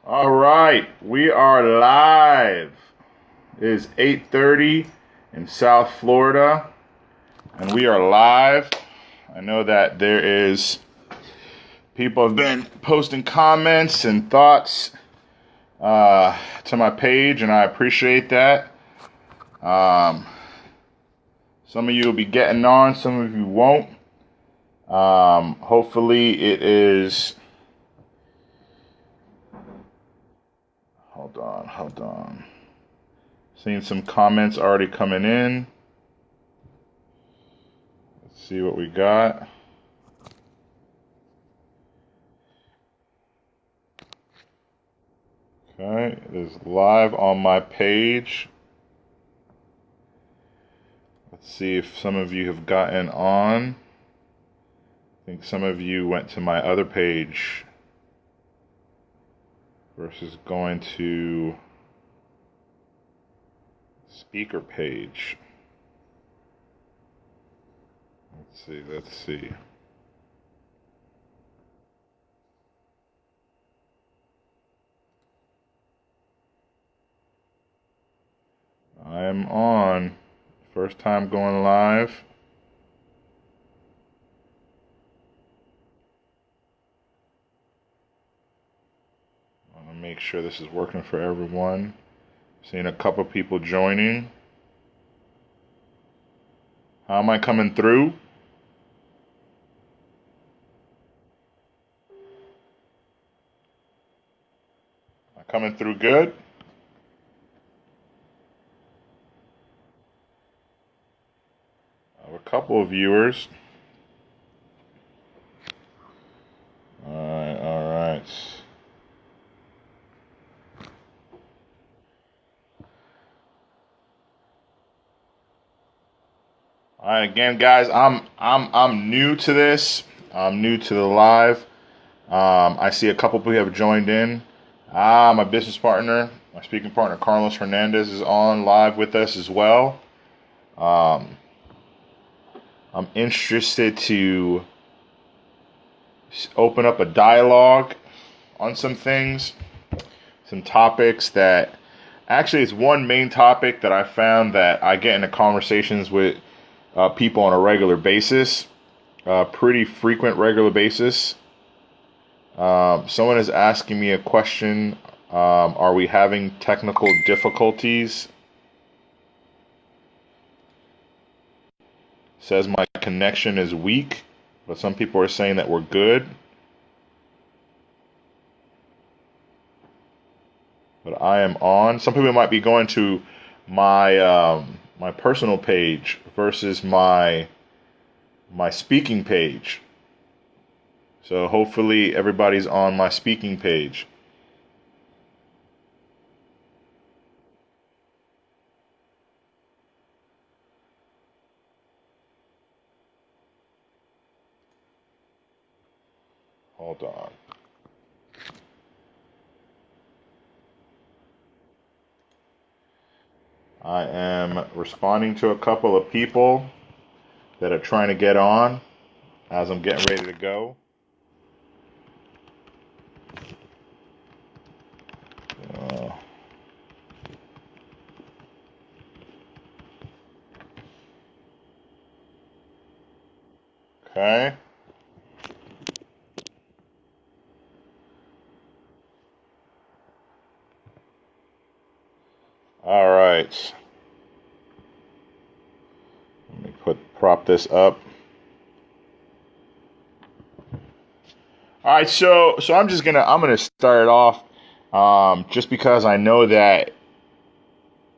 All right, we are live. It is 8:30 in South Florida, and we are live. I know that there is people have been posting comments and thoughts to my page, and I appreciate that. Some of you will be getting on, some of you won't. Hopefully it is. Hold on. Seeing some comments already coming in. Let's see what we got. Okay, it is live on my page. Let's see if some of you have gotten on. I think some of you went to my other page versus going to speaker page. Let's see. I am on. First time going live. I want to make sure this is working for everyone. Seeing a couple people joining. How am I coming through? Am I coming through good? I have a couple of viewers. All right. All right, again, guys, I'm new to this. I'm new to the live. I see a couple people have joined in. My business partner, my speaking partner, Carlos Hernandez, is on live with us as well. I'm interested to open up a dialogue on some things, some topics that actually it's one main topic that I found that I get into conversations with people on a regular basis, pretty frequent regular basis. Someone is asking me a question. Are we having technical difficulties? Says my connection is weak, but some people are saying that we're good. But I am on. Some people might be going to my my personal page versus my speaking page. So hopefully everybody's on my speaking page. Hold on. I am responding to a couple of people that are trying to get on as I'm getting ready to go. Okay. All right. Let me prop this up. All right, so I'm gonna start it off, just because I know that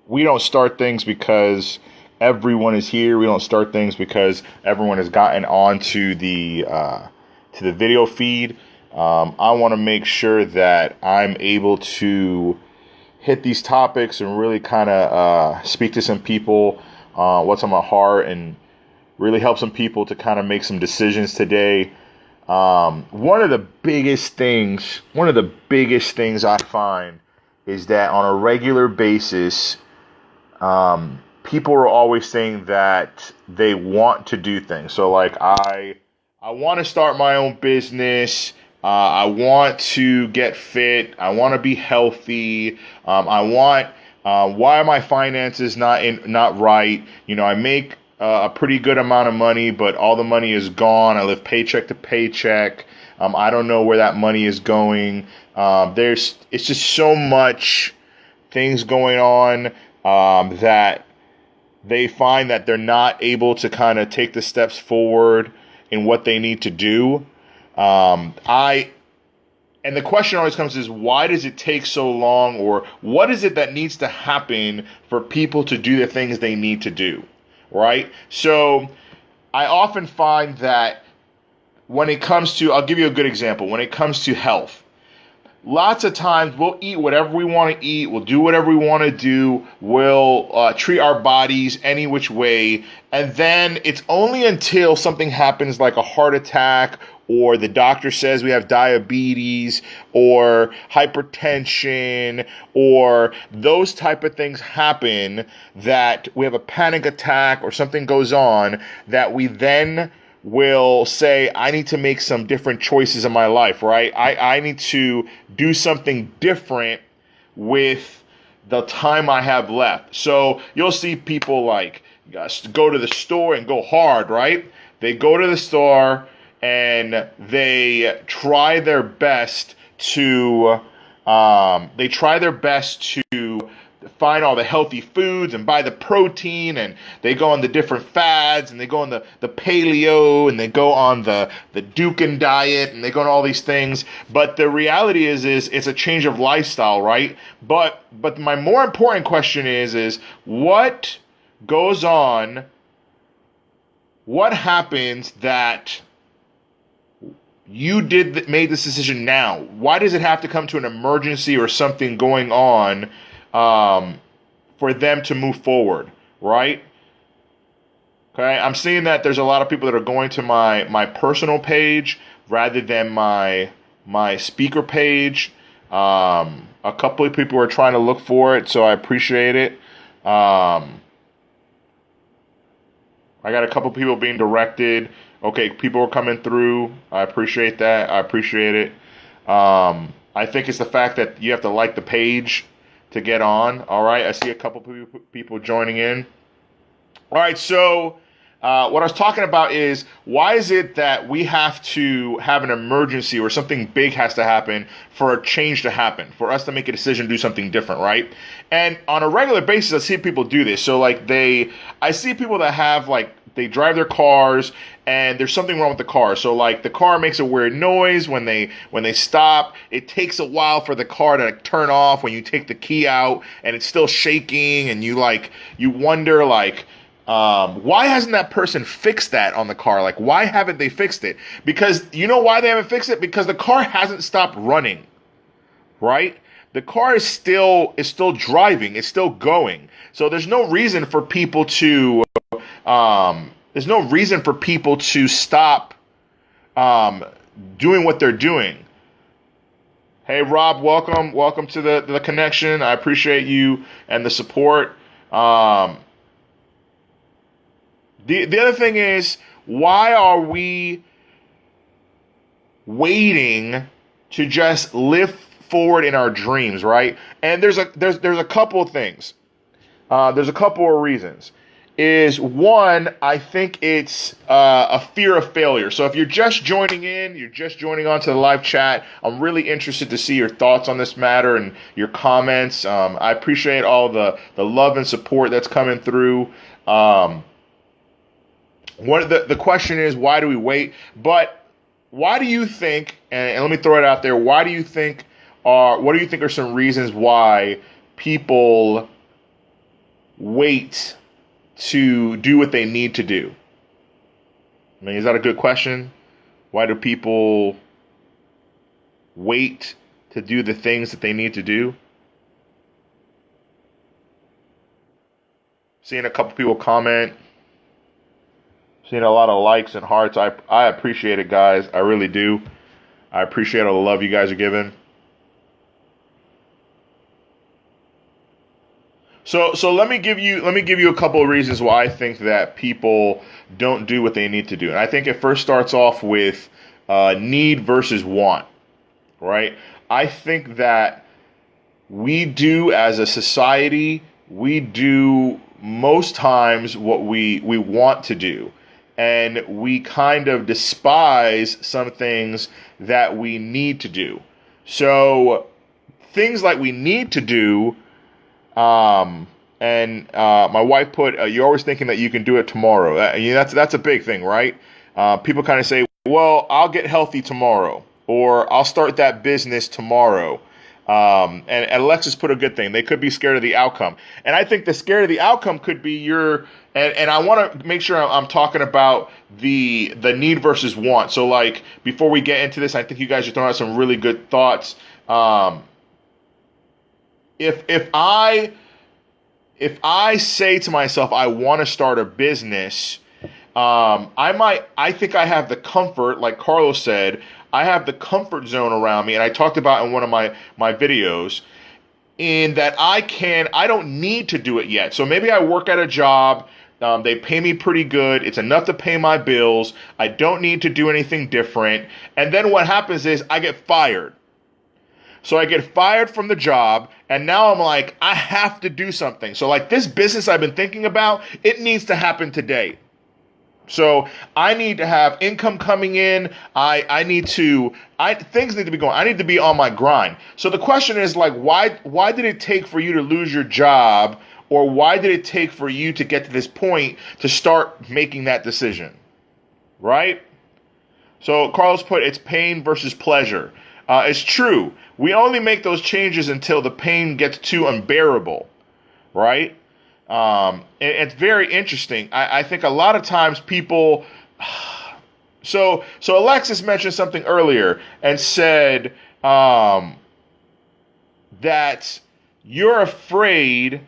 we don't start things because everyone is here. We don't start things because everyone has gotten onto the video feed. I want to make sure that I'm able to hit these topics and really kind of speak to some people, what's on my heart, and really help some people to kind of make some decisions today. One of the biggest things I find is that on a regular basis, people are always saying that they want to do things. So like I want to start my own business, I want to get fit. I want to be healthy. I want. Why are my finances not right? I make a pretty good amount of money, but all the money is gone. I live paycheck to paycheck. I don't know where that money is going. It's just so much things going on that they find that they're not able to kind of take the steps forward in what they need to do. And the question always comes is, why does it take so long, or what is it that needs to happen for people to do the things they need to do, right? So I often find that when it comes to, I'll give you a good example, when it comes to health, lots of times we'll eat whatever we want to eat, we'll do whatever we want to do, we'll treat our bodies any which way, and then it's only until something happens like a heart attack, or the doctor says we have diabetes or hypertension, or those type of things happen, that we have a panic attack or something goes on, that we then will say, I need to make some different choices in my life, right? I need to do something different with the time I have left. So you'll see people like go to the store and go hard, right? They go to the store and they try their best to find all the healthy foods and buy the protein, and they go on the different fads, and they go on the paleo, and they go on the Dukan diet, and they go on all these things. But the reality is it's a change of lifestyle, right? But my more important question is what goes on, what happens that you made this decision now? Why does it have to come to an emergency or something going on for them to move forward, right? Okay, I'm seeing that there's a lot of people that are going to my personal page rather than my speaker page. A couple of people are trying to look for it, so I appreciate it. I got a couple people being directed. Okay, people are coming through. I appreciate that. I appreciate it. I think it's the fact that you have to like the page to get on. All right, I see a couple people joining in. All right, so what I was talking about is, why is it that we have to have an emergency or something big has to happen for a change to happen, for us to make a decision, do something different, right? And on a regular basis, I see people do this. So like I see people that have they drive their cars and there's something wrong with the car. So like the car makes a weird noise when they stop. It takes a while for the car to turn off when you take the key out, and it's still shaking, and you wonder why hasn't that person fixed that on the car? Like, why haven't they fixed it? Because you know why they haven't fixed it? Because the car hasn't stopped running, right? The car is still driving. It's still going. So there's no reason for people to stop doing what they're doing. Hey Rob, welcome to the connection. I appreciate you and the support. The other thing is, why are we waiting to just live forward in our dreams, right? And there's a couple of things. There's a couple of reasons. Is one, I think it's a fear of failure. So if you're just joining in, you're just joining onto the live chat, I'm really interested to see your thoughts on this matter and your comments. I appreciate all the love and support that's coming through. The question is, why do we wait? But why do you think, and let me throw it out there, what do you think are some reasons why people wait to do what they need to do? I mean, is that a good question? Why do people wait to do the things that they need to do? Seeing a couple people comment. Seeing a lot of likes and hearts. I appreciate it, guys. I really do. I appreciate all the love you guys are giving. So let me give you a couple of reasons why I think that people don't do what they need to do. And I think it first starts off with need versus want, right? I think that we do as a society, we do most times what we want to do. And we kind of despise some things that we need to do. So things like we need to do, and my wife put, you're always thinking that you can do it tomorrow. That's a big thing, right? People kind of say, well, I'll get healthy tomorrow, or I'll start that business tomorrow. And Alexis put a good thing. They could be scared of the outcome. And I think the scared of the outcome could be and I want to make sure I'm talking about the need versus want. So like, before we get into this, I think you guys are throwing out some really good thoughts. If I say to myself, I want to start a business, I think I have the comfort, like Carlos said, I have the comfort zone around me, and I talked about in one of my videos, in that I don't need to do it yet. So maybe I work at a job, they pay me pretty good, it's enough to pay my bills, I don't need to do anything different, and then what happens is I get fired. So I get fired from the job, and now I'm like, I have to do something. So like this business I've been thinking about, it needs to happen today. So I need to have income coming in. Things need to be going. I need to be on my grind. So the question is like, why did it take for you to lose your job, or why did it take for you to get to this point to start making that decision? Right? So Carlos put, it's pain versus pleasure. It's true. We only make those changes until the pain gets too unbearable. Right? It's very interesting. I think a lot of times people, so Alexis mentioned something earlier and said that you're afraid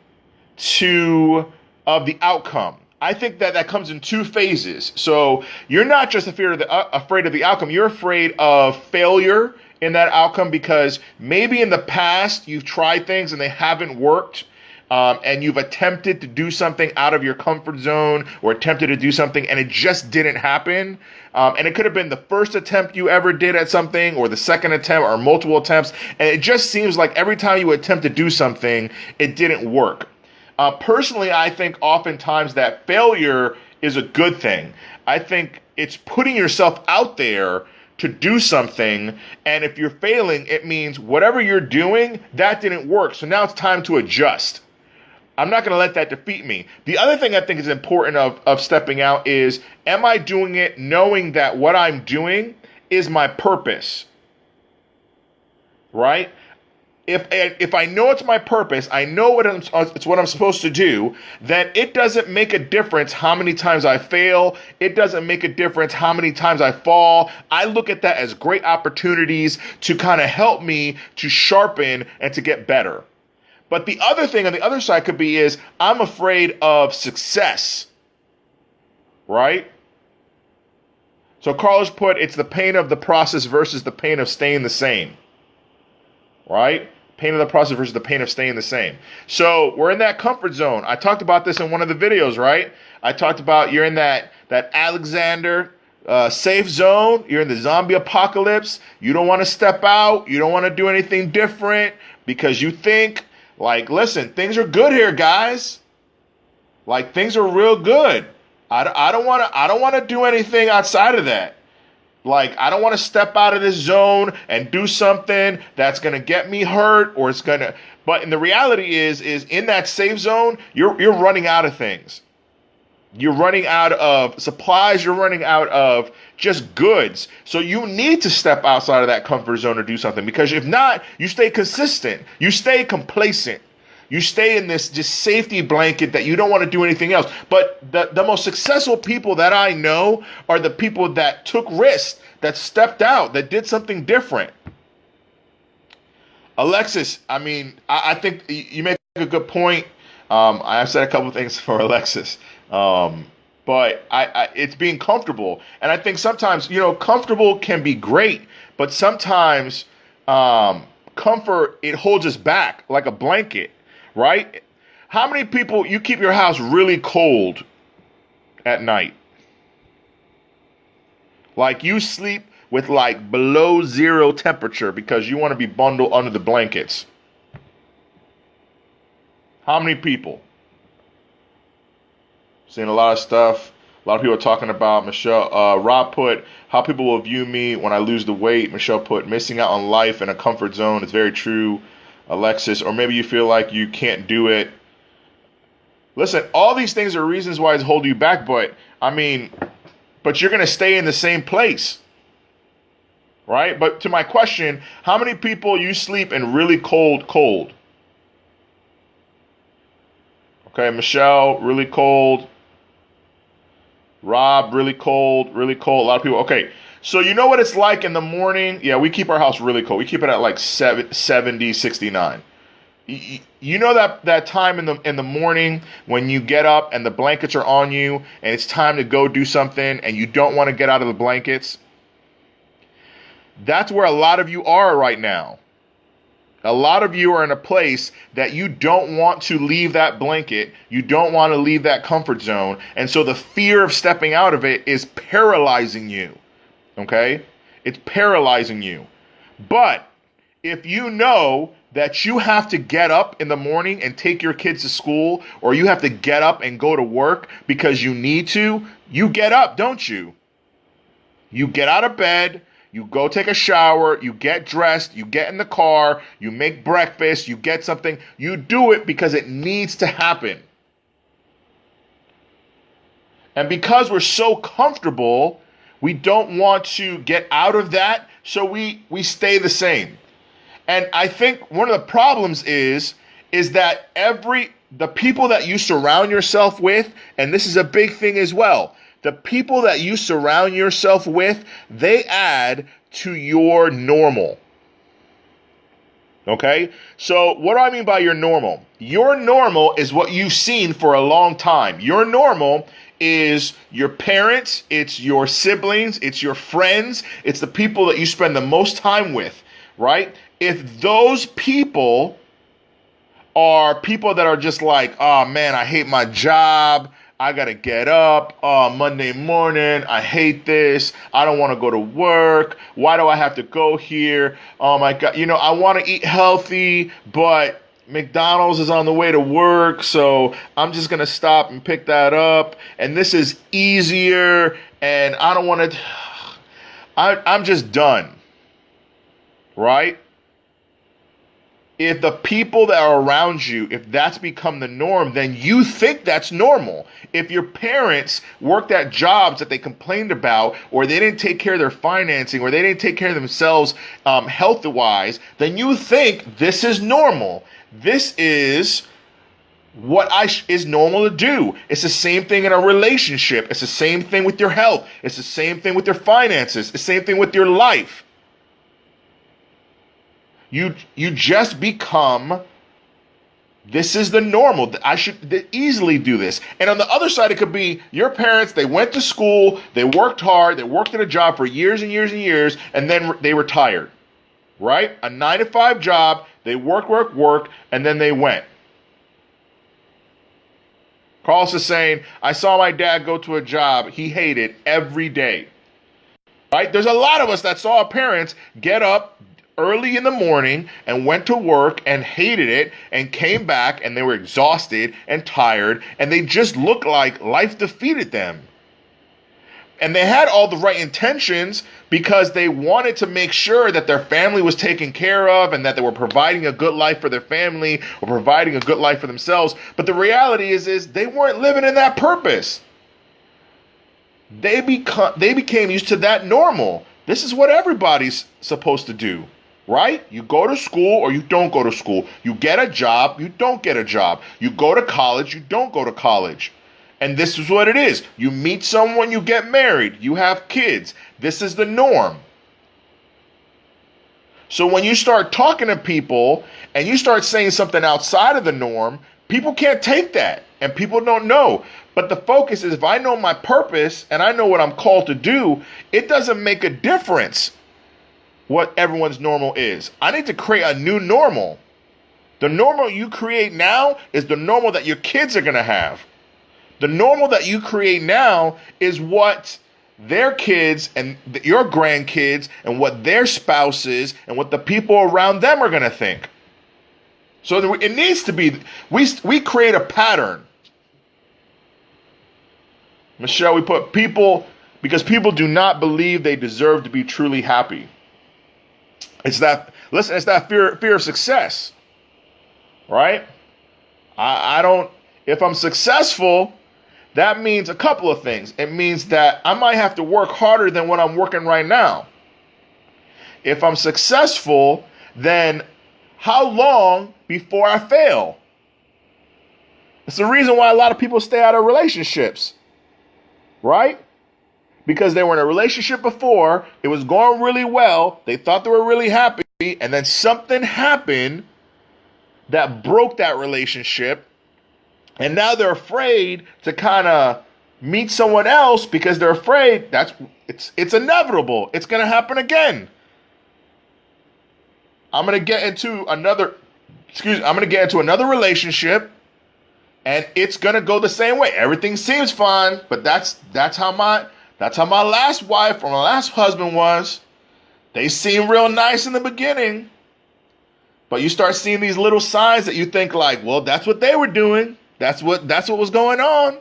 of the outcome. I think that comes in two phases. So you're not just afraid of the outcome. You're afraid of failure in that outcome, because maybe in the past you've tried things and they haven't worked. And you've attempted to do something out of your comfort zone, or attempted to do something and it just didn't happen. And it could have been the first attempt you ever did at something, or the second attempt, or multiple attempts. And it just seems like every time you attempt to do something, it didn't work. Personally, I think oftentimes that failure is a good thing. I think it's putting yourself out there to do something, and if you're failing, it means whatever you're doing, that didn't work. So now it's time to adjust. I'm not going to let that defeat me. The other thing I think is important of stepping out is, am I doing it knowing that what I'm doing is my purpose? Right? If I know it's my purpose, I know it's what I'm supposed to do, then it doesn't make a difference how many times I fail. It doesn't make a difference how many times I fall. I look at that as great opportunities to kind of help me to sharpen and to get better. But the other thing on the other side could be is, I'm afraid of success, right? So Carlos put, it's the pain of the process versus the pain of staying the same, right? Pain of the process versus the pain of staying the same. So we're in that comfort zone. I talked about this in one of the videos, right? I talked about you're in that Alexander safe zone. You're in the zombie apocalypse. You don't want to step out. You don't want to do anything different because you think, like, listen, things are good here, guys. Like, things are real good. I don't want to do anything outside of that. Like, I don't want to step out of this zone and do something that's going to get me hurt, or it's going to, but in the reality is in that safe zone, you're running out of things. You're running out of supplies. You're running out of just goods. So you need to step outside of that comfort zone to do something, because if not, you stay consistent. You stay complacent. You stay in this just safety blanket that you don't want to do anything else. But the most successful people that I know are the people that took risks, that stepped out, that did something different. Alexis, I mean, I think you make a good point. I've said a couple of things for Alexis. But it's being comfortable. And I think sometimes, comfortable can be great, but sometimes comfort, it holds us back like a blanket, right? How many people, you keep your house really cold at night? Like, you sleep with like below zero temperature because you want to be bundled under the blankets? How many people? Seen a lot of stuff. A lot of people are talking about Michelle. Rob put, how people will view me when I lose the weight. Michelle put, missing out on life in a comfort zone. It's very true. Alexis, or maybe you feel like you can't do it. Listen, all these things are reasons why it's holding you back, but you're going to stay in the same place. Right? But to my question, how many people you sleep in really cold? Okay, Michelle, really cold. Rob, really cold. A lot of people. Okay, so you know what it's like in the morning? Yeah, we keep our house really cold. We keep it at like 70, 69. You know that time in the morning when you get up and the blankets are on you and it's time to go do something and you don't want to get out of the blankets? That's where a lot of you are right now. A lot of you are in a place that you don't want to leave that blanket. You don't want to leave that comfort zone. And so the fear of stepping out of it is paralyzing you. Okay? It's paralyzing you. But if you know that you have to get up in the morning and take your kids to school, or you have to get up and go to work because you need to, you get up, don't you? You get out of bed. You go take a shower, you get dressed, you get in the car, you make breakfast, you get something. You do it because it needs to happen. And because we're so comfortable, we don't want to get out of that, so we stay the same. And I think one of the problems is that the people that you surround yourself with, and this is a big thing as well, the people that you surround yourself with, they add to your normal. Okay? So what do I mean by your normal? Your normal is what you've seen for a long time. Your normal is your parents, it's your siblings, it's your friends, it's the people that you spend the most time with, right? If those people are people that are just like, oh man, I hate my job, I gotta get up, Monday morning, I hate this, I don't want to go to work, why do I have to go here, oh my God, I want to eat healthy, but McDonald's is on the way to work, so I'm just gonna stop and pick that up, and this is easier, and I don't want to, I'm just done, right? If the people that are around you, if that's become the norm, then you think that's normal. If your parents worked at jobs that they complained about, or they didn't take care of their financing, or they didn't take care of themselves health-wise, then you think this is normal. This is what is normal to do. It's the same thing in a relationship. It's the same thing with your health. It's the same thing with your finances. It's the same thing with your life. You just become, this is the normal. I should easily do this. And on the other side, it could be your parents, they went to school, they worked hard, they worked at a job for years and years and years, and then they retired, right? A 9-to-5 job, they work, and then they went. Carlos is saying, I saw my dad go to a job he hated every day, right? There's a lot of us that saw our parents get up early in the morning and went to work and hated it and came back and they were exhausted and tired and they just looked like life defeated them. And they had all the right intentions because they wanted to make sure that their family was taken care of and that they were providing a good life for their family or providing a good life for themselves. But the reality is they weren't living in that purpose. They became used to that normal. This is what everybody's supposed to do. Right? You go to school or you don't go to school. You get a job, you don't get a job. You go to college, you don't go to college. And this is what it is. You meet someone, you get married, you have kids. This is the norm. So when you start talking to people and you start saying something outside of the norm, people can't take that and people don't know. But the focus is, if I know my purpose and I know what I'm called to do, it doesn't make a difference what everyone's normal is. I need to create a new normal. The normal you create now is the normal that your kids are going to have. The normal that you create now is what their kids and your grandkids and what their spouses and what the people around them are going to think. So it needs to be, we create a pattern. Michelle, we put people, because people do not believe they deserve to be truly happy. It's that, listen, it's that fear of success, right? I don't, if I'm successful, that means a couple of things. It means that I might have to work harder than what I'm working right now. If I'm successful, then how long before I fail? It's the reason why a lot of people stay out of relationships, right? Because they were in a relationship before, it was going really well, they thought they were really happy, and then something happened that broke that relationship, and now they're afraid to kind of meet someone else because they're afraid it's inevitable. It's going to happen again. I'm going to get into another relationship, and it's going to go the same way. Everything seems fine, but that's how my last wife or my last husband was. They seem real nice in the beginning, but you start seeing these little signs that you think like, well, that's what they were doing. That's what was going on.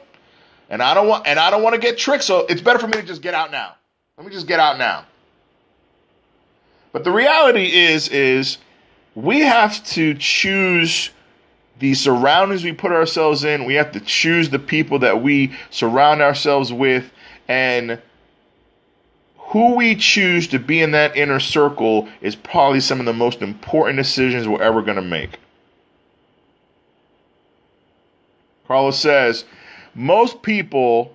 And I don't want to get tricked, so it's better for me to just get out now. Let me just get out now. But the reality is we have to choose the surroundings we put ourselves in. We have to choose the people that we surround ourselves with, and who we choose to be in that inner circle is probably some of the most important decisions we're ever going to make. Carlos says, most people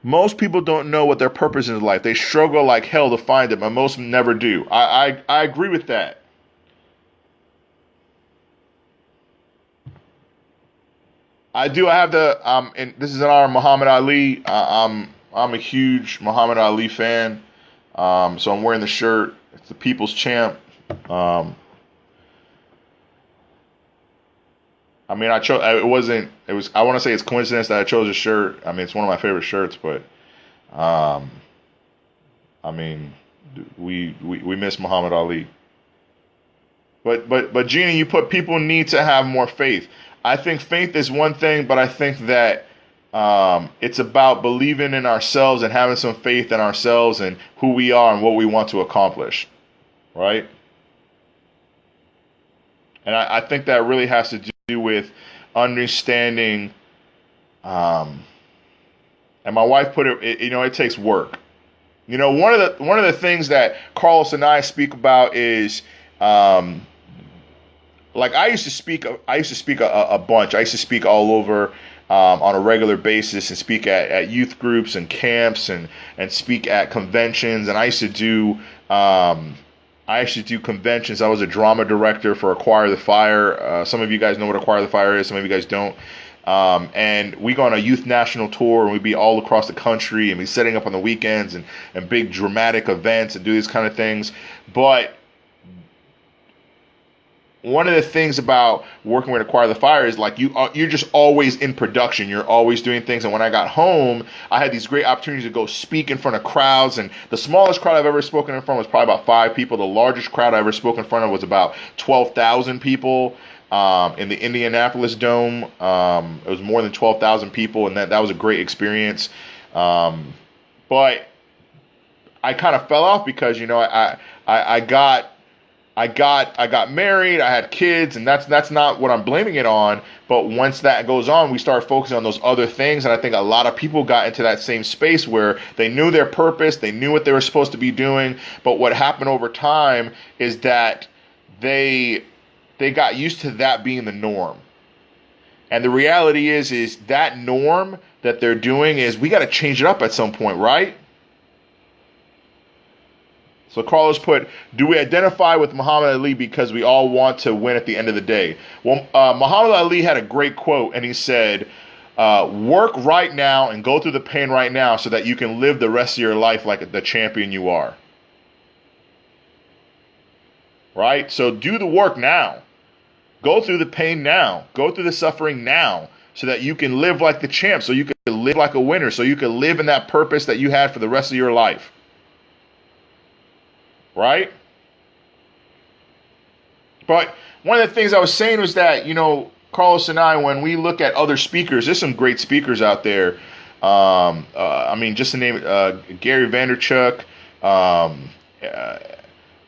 don't know what their purpose is in life. They struggle like hell to find it, but most never do. I agree with that. I do. I have and this is in honor of Muhammad Ali. I'm a huge Muhammad Ali fan. So I'm wearing the shirt. It's the People's Champ. I mean, I chose. I want to say it's coincidence that I chose a shirt. I mean, it's one of my favorite shirts, but, I mean, we miss Muhammad Ali. But Jeannie, you put people need to have more faith. I think faith is one thing, but I think that it's about believing in ourselves and having some faith in ourselves and who we are and what we want to accomplish, right? And I think that really has to do with understanding, and my wife put it, it takes work. One of the things that Carlos and I speak about is, like I used to speak a bunch. I used to speak all over on a regular basis and speak at youth groups and camps and speak at conventions. And I used to do conventions. I was a drama director for Acquire the Fire. Some of you guys know what Acquire the Fire is. Some of you guys don't. And we go on a youth national tour, and we'd be all across the country and be setting up on the weekends and big dramatic events and do these kind of things. But one of the things about working with Acquire the Fire is like you're just always in production. You're always doing things. And when I got home, I had these great opportunities to go speak in front of crowds. And the smallest crowd I've ever spoken in front was probably about 5 people. The largest crowd I ever spoke in front of was about 12,000 people in the Indianapolis Dome. It was more than 12,000 people, and that was a great experience. But I kind of fell off because I got married, I had kids, and that's not what I'm blaming it on. But once that goes on, we start focusing on those other things. And I think a lot of people got into that same space where they knew their purpose, they knew what they were supposed to be doing. But what happened over time is that they got used to that being the norm. And the reality is that norm that they're doing is we got to change it up at some point, right? So Carlos put, do we identify with Muhammad Ali because we all want to win at the end of the day? Well, Muhammad Ali had a great quote, and he said, work right now and go through the pain right now so that you can live the rest of your life like the champion you are. Right? So do the work now. Go through the pain now. Go through the suffering now so that you can live like the champ, so you can live like a winner, so you can live in that purpose that you had for the rest of your life. Right? But one of the things I was saying was that, Carlos and I, when we look at other speakers, there's some great speakers out there. Just to name it, Gary Vaynerchuk,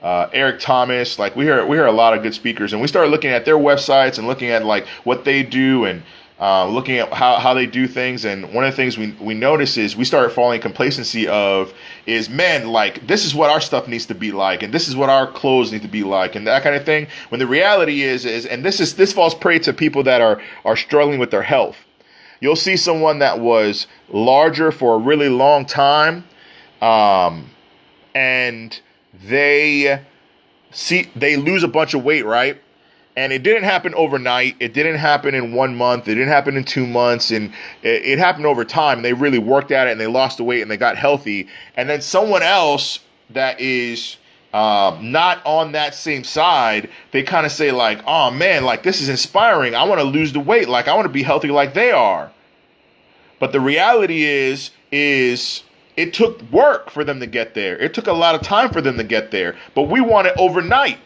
Eric Thomas. Like we hear a lot of good speakers, and we started looking at their websites and looking at like what they do and looking at how they do things. And one of the things we notice is we started falling complacency man, like this is what our stuff needs to be like, and this is what our clothes need to be like, and that kind of thing. When the reality is and this falls prey to people that are struggling with their health. You'll see someone that was larger for a really long time, and they lose a bunch of weight, right? And it didn't happen overnight. It didn't happen in 1 month. It didn't happen in 2 months. And it happened over time. They really worked at it and they lost the weight and they got healthy. And then someone else that is not on that same side, they kind of say like, oh man, like this is inspiring. I want to lose the weight. Like I want to be healthy like they are. But the reality is it took work for them to get there. It took a lot of time for them to get there. But we want it overnight.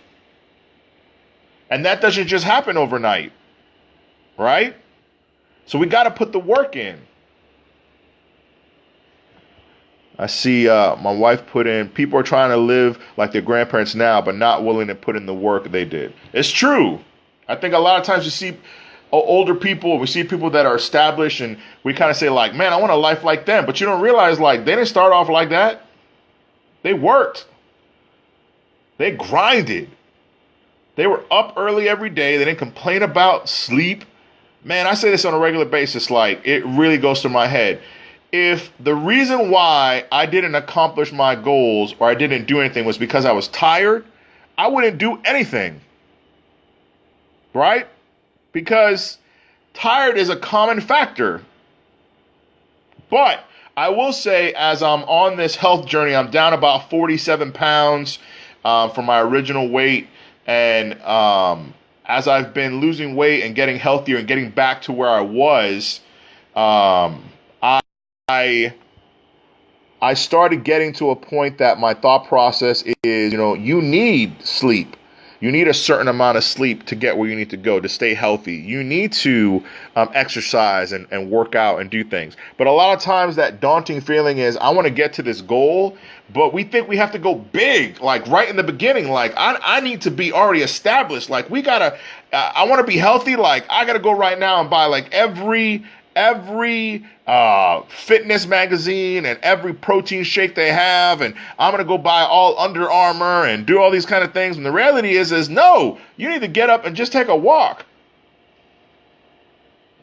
And that doesn't just happen overnight. Right? So we got to put the work in. I see my wife put in, people are trying to live like their grandparents now, but not willing to put in the work they did. It's true. I think a lot of times you see older people, we see people that are established, and we kind of say like, man, I want a life like them. But you don't realize like they didn't start off like that. They worked. They grinded. They were up early every day. They didn't complain about sleep. Man, I say this on a regular basis, like it really goes through my head. If the reason why I didn't accomplish my goals or I didn't do anything was because I was tired, I wouldn't do anything. Right? Because tired is a common factor. But I will say, as I'm on this health journey, I'm down about 47 pounds from my original weight. And as I've been losing weight and getting healthier and getting back to where I was, I started getting to a point that my thought process is, you need sleep. You need a certain amount of sleep to get where you need to go to stay healthy. You need to exercise and work out and do things. But a lot of times that daunting feeling is, I want to get to this goal, but we think we have to go big, like right in the beginning. Like I need to be already established. Like I want to be healthy. Like I got to go right now and buy like every fitness magazine and every protein shake they have, and I'm gonna go buy all Under Armour and do all these kind of things. And the reality is no, you need to get up and just take a walk.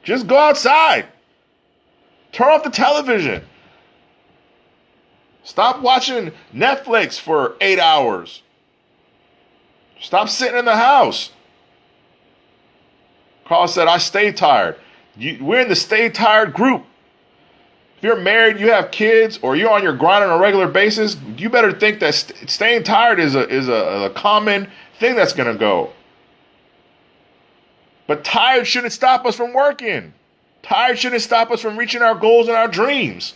Just go outside. Turn off the television. Stop watching Netflix for 8 hours. Stop sitting in the house. Carl said, I stay tired. We're in the stay tired group. If you're married, you have kids, or you're on your grind on a regular basis, you better think that staying tired is a common thing that's going to go. But tired shouldn't stop us from working. Tired shouldn't stop us from reaching our goals and our dreams.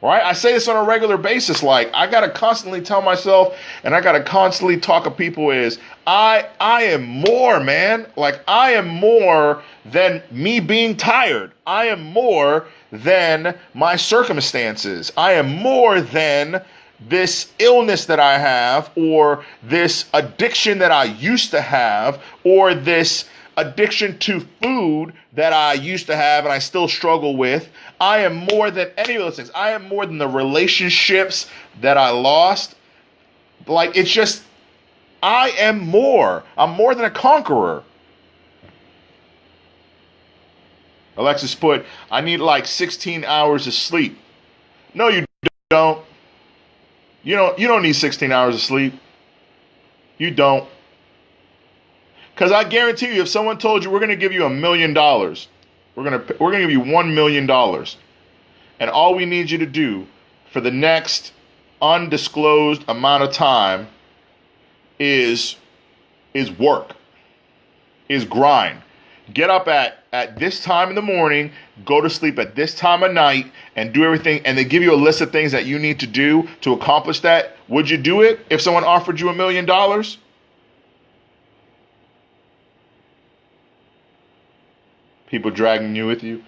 Right? I say this on a regular basis. Like, I got to constantly tell myself, and I got to constantly talk to people is, I am more, man. Like, I am more than me being tired. I am more than my circumstances. I am more than this illness that I have, or this addiction that I used to have, or this addiction to food that I used to have and I still struggle with. I am more than any of those things. I am more than the relationships that I lost. Like, it's just, I am more. I'm more than a conqueror. Alexis put, I need like 16 hours of sleep. No, you don't. You don't need 16 hours of sleep. You don't. Because I guarantee you, if someone told you we're going to give you $1 million, we're going to give you $1 million, and all we need you to do for the next undisclosed amount of time is work, is grind. Get up at at this time in the morning, go to sleep at this time of night, and do everything, and they give you a list of things that you need to do to accomplish that, would you do it if someone offered you $1 million? People dragging you with you.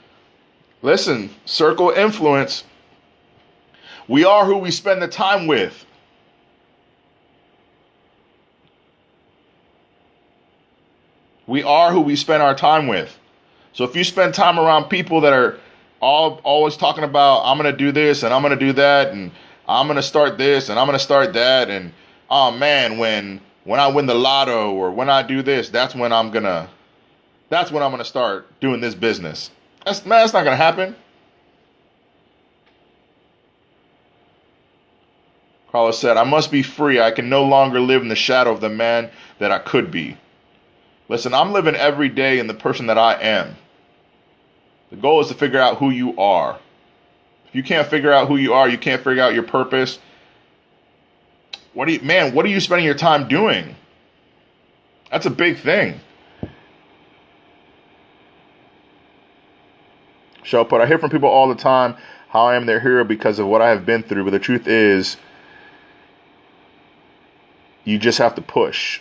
Listen, circle influence. We are who we spend the time with. We are who we spend our time with. So if you spend time around people that are always talking about, I'm going to do this and I'm going to do that and I'm going to start this and I'm going to start that, and oh man, when I win the lotto or when I do this, that's when I'm going to start doing this business. That's not going to happen. Carlos said, I must be free. I can no longer live in the shadow of the man that I could be. Listen, I'm living every day in the person that I am. The goal is to figure out who you are. If you can't figure out who you are, you can't figure out your purpose. What are you spending your time doing? That's a big thing. Shall put, I hear from people all the time how I am their hero because of what I have been through, but the truth is, you just have to push.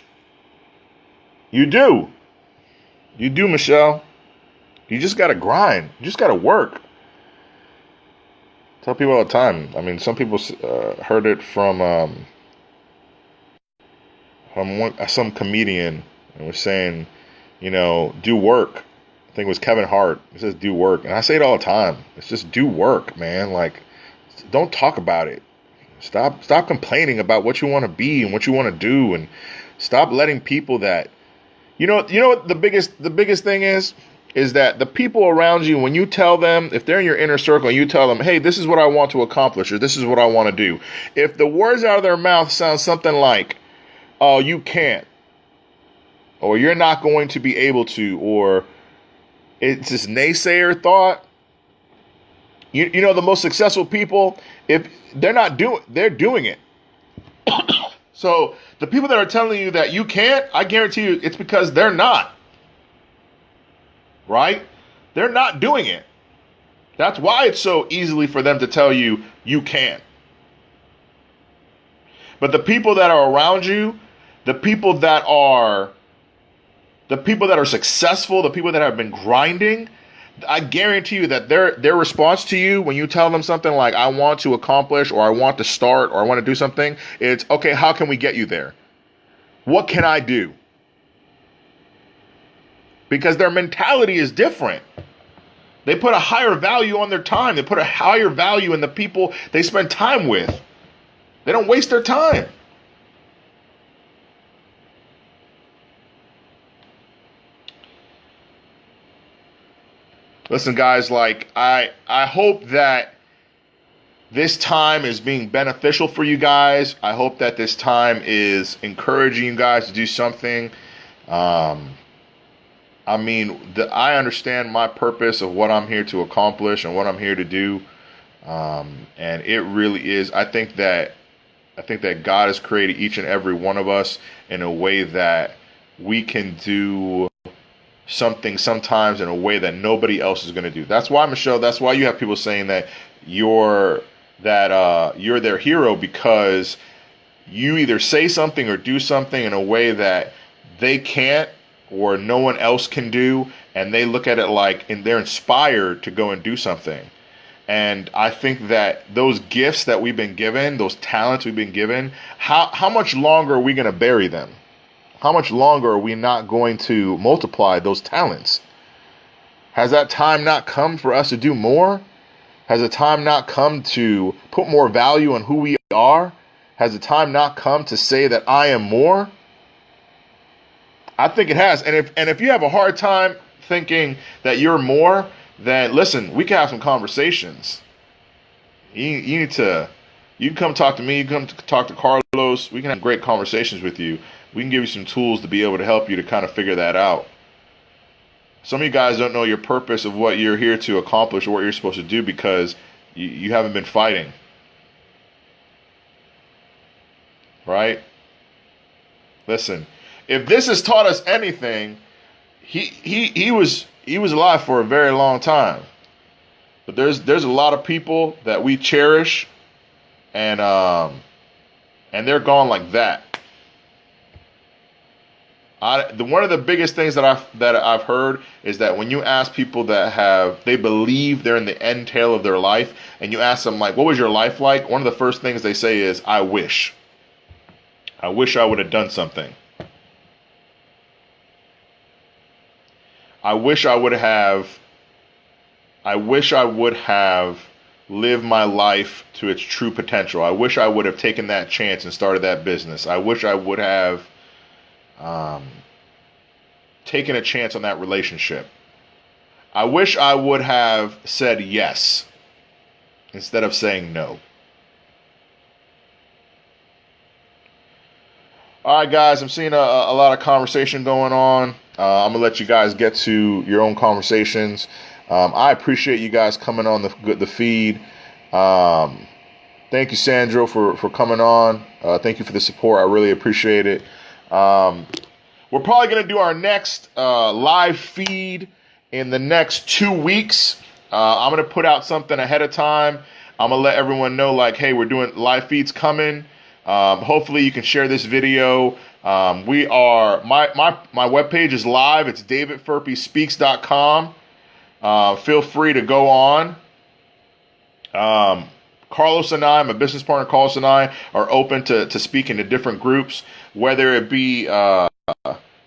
You do. You do, Michelle. You just got to grind. You just got to work. Tell people all the time. I mean, some people heard it from some comedian and was saying, do work. I think it was Kevin Hart. He says, do work. And I say it all the time. It's just do work, man. Like, don't talk about it. Stop complaining about what you want to be and what you want to do, and stop letting people that, you know what the biggest thing is that the people around you, when you tell them, if they're in your inner circle and you tell them, hey, this is what I want to accomplish, or this is what I want to do, if the words out of their mouth sound something like, oh, you can't, or you're not going to be able to, or it's this naysayer thought, the most successful people, if they're doing it. So the people that are telling you that you can't, I guarantee you it's because they're not. Right? They're not doing it. That's why it's so easily for them to tell you you can't. But the people that are around you, the people that are successful, the people that have been grinding, I guarantee you that their response to you when you tell them something like, I want to accomplish, or I want to start, or I want to do something, it's, okay, how can we get you there? What can I do? Because their mentality is different. They put a higher value on their time. They put a higher value in the people they spend time with. They don't waste their time. Listen, guys, like, I hope that this time is being beneficial for you guys. I hope that this time is encouraging you guys to do something. I understand my purpose of what I'm here to accomplish and what I'm here to do. And it really is. I think that God has created each and every one of us in a way that we can do something sometimes in a way that nobody else is going to do. That's why, Michelle, that's why you have people saying that you're their hero, because you either say something or do something in a way that they can't or no one else can do, and they look at it like, and they're inspired to go and do something. And I think that those gifts that we've been given, those talents we've been given, how much longer are we going to bury them? How much longer are we not going to multiply those talents? Has that time not come for us to do more? Has the time not come to put more value on who we are? Has the time not come to say that I am more? I think it has. And if you have a hard time thinking that you're more, then listen, we can have some conversations. You can come talk to me, you can come talk to Carlos. We can have great conversations with you. We can give you some tools to be able to help you to kind of figure that out. Some of you guys don't know your purpose of what you're here to accomplish or what you're supposed to do because you haven't been fighting. Right? Listen, if this has taught us anything, he was alive for a very long time. But there's a lot of people that we cherish, and they're gone like that. One of the biggest things that I've heard is that when you ask people they believe they're in the end tail of their life, and you ask them like, what was your life like? One of the first things they say is, I wish I would have done something. I wish I would have lived my life to its true potential. I wish I would have taken that chance and started that business. I wish I would have taken a chance on that relationship. I wish I would have said yes instead of saying no. All right, guys, I'm seeing a lot of conversation going on. I'm going to let you guys get to your own conversations. I appreciate you guys coming on the feed. Thank you, Sandro, for coming on. Thank you for the support. I really appreciate it. We're probably going to do our next live feed in the next 2 weeks. I'm going to put out something ahead of time. I'm going to let everyone know, like, hey, we're doing live feeds coming. Hopefully you can share this video. My webpage is live. It's davidfirpyspeaks.com. Feel free to go on. Carlos and I, my business partner Carlos and I, are open to speaking to different groups, whether it be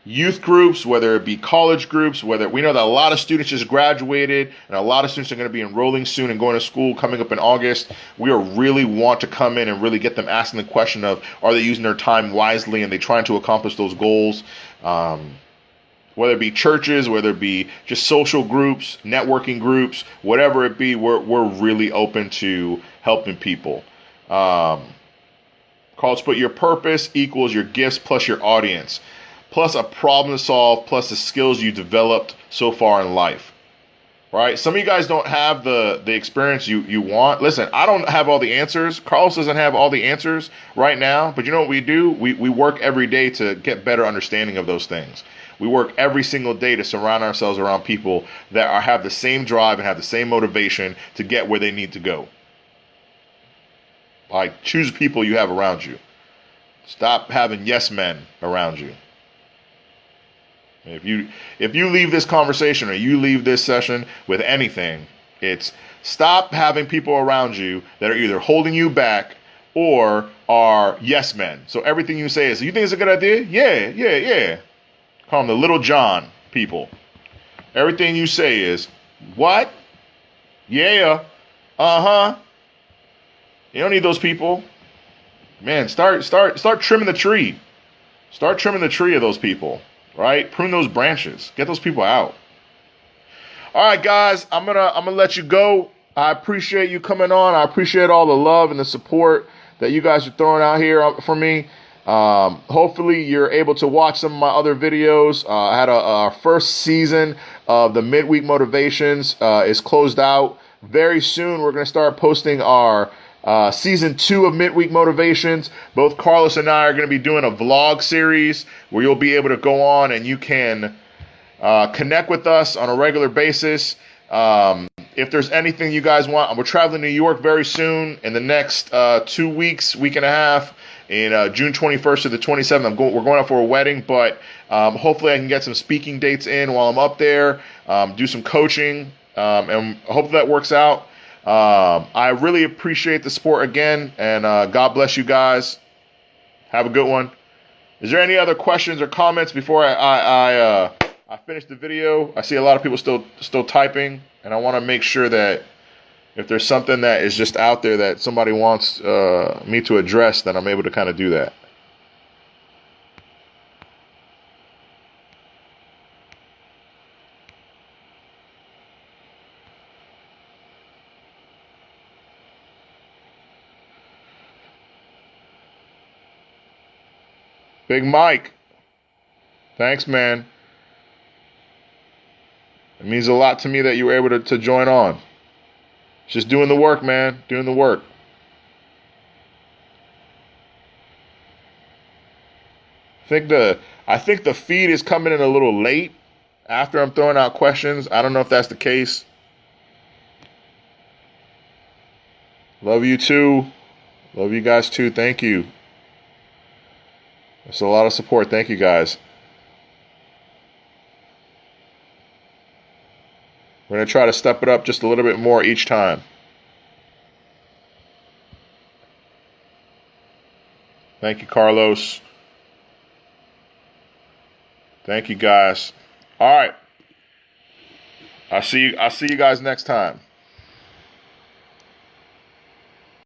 youth groups, whether it be college groups, whether we know that a lot of students just graduated and a lot of students are going to be enrolling soon and going to school coming up in August. We really want to come in and really get them asking the question of, are they using their time wisely and they trying to accomplish those goals? Whether it be churches, whether it be just social groups, networking groups, whatever it be, we're really open to helping people. Carlos put your purpose equals your gifts plus your audience, plus a problem to solve, plus the skills you developed so far in life. Right? Some of you guys don't have the experience you want. Listen, I don't have all the answers. Carlos doesn't have all the answers right now. But you know what we do? We work every day to get better understanding of those things. We work every single day to surround ourselves around people that have the same drive and have the same motivation to get where they need to go. Like, choose people you have around you. Stop having yes men around you. If you leave this conversation or you leave this session with anything, it's stop having people around you that are either holding you back or are yes men. So everything you say is, you think it's a good idea? Yeah. Call them the Little John people. Everything you say is, what? Yeah. Uh-huh. You don't need those people. Man, start trimming the tree. Start trimming the tree of those people. Right? Prune those branches. Get those people out. All right, guys, I'm gonna let you go. I appreciate you coming on. I appreciate all the love and the support that you guys are throwing out here for me. Hopefully you're able to watch some of my other videos. I had our first season of the midweek motivations is closed out. Very soon we're going to start posting our season 2 of midweek motivations. Both Carlos and I are going to be doing a vlog series where you'll be able to go on and you can connect with us on a regular basis. If there's anything you guys want, we're traveling to New York very soon in the next 2 weeks, week and a half. In June 21st to the 27th, we're going out for a wedding, but hopefully I can get some speaking dates in while I'm up there, do some coaching, and hopefully that works out. I really appreciate the support again, and God bless you guys. Have a good one. Is there any other questions or comments before I finish the video? I see a lot of people still typing, and I want to make sure that if there's something that is just out there that somebody wants me to address, then I'm able to kind of do that. Big Mike, thanks, man. It means a lot to me that you were able to join on. Just doing the work, man. Doing the work. I think the feed is coming in a little late. after I'm throwing out questions. I don't know if that's the case. Love you too. Love you guys too. Thank you. It's a lot of support. Thank you guys. We're going to try to step it up just a little bit more each time. Thank you, Carlos. Thank you, guys. All right. I'll see you guys next time.